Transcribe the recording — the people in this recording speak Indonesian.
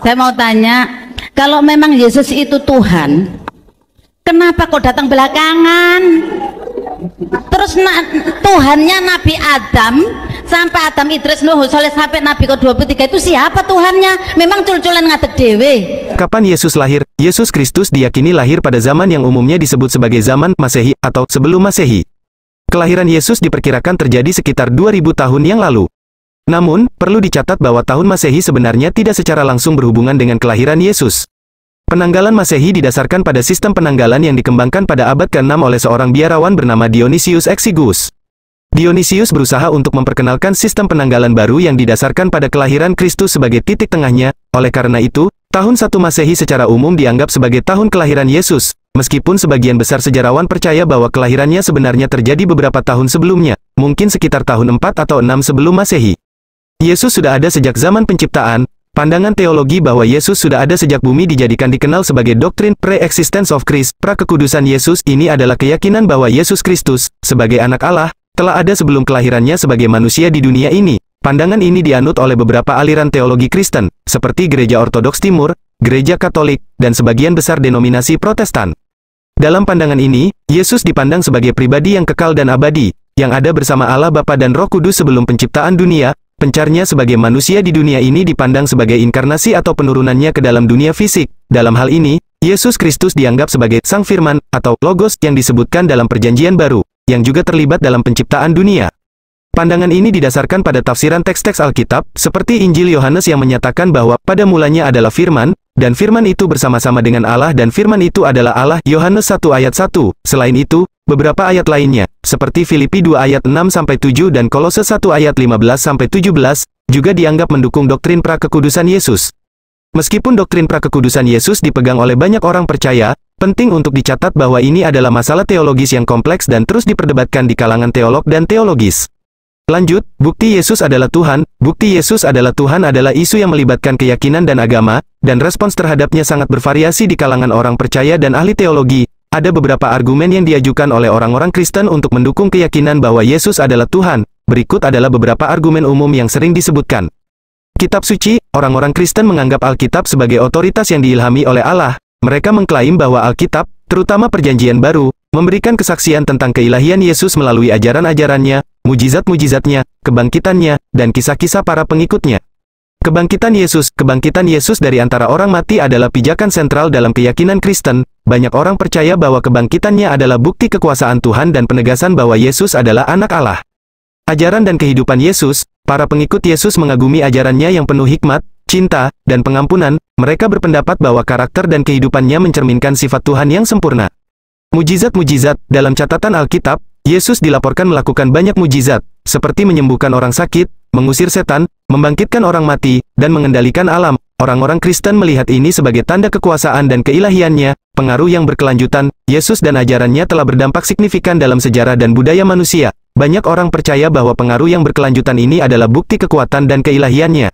Saya mau tanya, kalau memang Yesus itu Tuhan, kenapa kok datang belakangan? Terus Tuhannya Nabi Adam sampai Adam Idris Nuh Soleh sampai Nabi ke-23 itu siapa Tuhannya? Memang cul-culan ngadeg dewe. Kapan Yesus lahir? Yesus Kristus diyakini lahir pada zaman yang umumnya disebut sebagai zaman Masehi atau sebelum Masehi. Kelahiran Yesus diperkirakan terjadi sekitar 2000 tahun yang lalu. Namun, perlu dicatat bahwa tahun Masehi sebenarnya tidak secara langsung berhubungan dengan kelahiran Yesus. Penanggalan Masehi didasarkan pada sistem penanggalan yang dikembangkan pada abad ke-6 oleh seorang biarawan bernama Dionysius Exiguus. Dionysius berusaha untuk memperkenalkan sistem penanggalan baru yang didasarkan pada kelahiran Kristus sebagai titik tengahnya. Oleh karena itu, tahun 1 Masehi secara umum dianggap sebagai tahun kelahiran Yesus, meskipun sebagian besar sejarawan percaya bahwa kelahirannya sebenarnya terjadi beberapa tahun sebelumnya, mungkin sekitar tahun 4 atau 6 sebelum Masehi. Yesus sudah ada sejak zaman penciptaan. Pandangan teologi bahwa Yesus sudah ada sejak bumi dijadikan dikenal sebagai doktrin pre-existence of Christ, prakekudusan Yesus. Ini adalah keyakinan bahwa Yesus Kristus, sebagai anak Allah, telah ada sebelum kelahirannya sebagai manusia di dunia ini. Pandangan ini dianut oleh beberapa aliran teologi Kristen, seperti Gereja Ortodoks Timur, Gereja Katolik, dan sebagian besar denominasi Protestan. Dalam pandangan ini, Yesus dipandang sebagai pribadi yang kekal dan abadi, yang ada bersama Allah Bapa dan Roh Kudus sebelum penciptaan dunia. Pencarnya sebagai manusia di dunia ini dipandang sebagai inkarnasi atau penurunannya ke dalam dunia fisik. Dalam hal ini, Yesus Kristus dianggap sebagai Sang Firman, atau Logos yang disebutkan dalam Perjanjian Baru, yang juga terlibat dalam penciptaan dunia. Pandangan ini didasarkan pada tafsiran teks-teks Alkitab, seperti Injil Yohanes yang menyatakan bahwa pada mulanya adalah Firman, dan Firman itu bersama-sama dengan Allah dan Firman itu adalah Allah. Yohanes 1 ayat 1. Selain itu, beberapa ayat lainnya, seperti Filipi 2 ayat 6-7 dan Kolose 1 ayat 15-17, juga dianggap mendukung doktrin prakekudusan Yesus. Meskipun doktrin prakekudusan Yesus dipegang oleh banyak orang percaya, penting untuk dicatat bahwa ini adalah masalah teologis yang kompleks dan terus diperdebatkan di kalangan teolog dan teologis. Lanjut, bukti Yesus adalah Tuhan. Bukti Yesus adalah Tuhan adalah isu yang melibatkan keyakinan dan agama, dan respons terhadapnya sangat bervariasi di kalangan orang percaya dan ahli teologi. Ada beberapa argumen yang diajukan oleh orang-orang Kristen untuk mendukung keyakinan bahwa Yesus adalah Tuhan. Berikut adalah beberapa argumen umum yang sering disebutkan. Kitab suci, orang-orang Kristen menganggap Alkitab sebagai otoritas yang diilhami oleh Allah. Mereka mengklaim bahwa Alkitab, terutama Perjanjian Baru, memberikan kesaksian tentang keilahian Yesus melalui ajaran-ajarannya, mujizat-mujizatnya, kebangkitannya, dan kisah-kisah para pengikutnya. Kebangkitan Yesus dari antara orang mati adalah pijakan sentral dalam keyakinan Kristen. Banyak orang percaya bahwa kebangkitannya adalah bukti kekuasaan Tuhan dan penegasan bahwa Yesus adalah anak Allah. Ajaran dan kehidupan Yesus, para pengikut Yesus mengagumi ajarannya yang penuh hikmat, cinta, dan pengampunan. Mereka berpendapat bahwa karakter dan kehidupannya mencerminkan sifat Tuhan yang sempurna. Mujizat-mujizat, dalam catatan Alkitab, Yesus dilaporkan melakukan banyak mujizat, seperti menyembuhkan orang sakit, mengusir setan, membangkitkan orang mati, dan mengendalikan alam. Orang-orang Kristen melihat ini sebagai tanda kekuasaan dan keilahiannya, pengaruh yang berkelanjutan. Yesus dan ajarannya telah berdampak signifikan dalam sejarah dan budaya manusia. Banyak orang percaya bahwa pengaruh yang berkelanjutan ini adalah bukti kekuatan dan keilahiannya.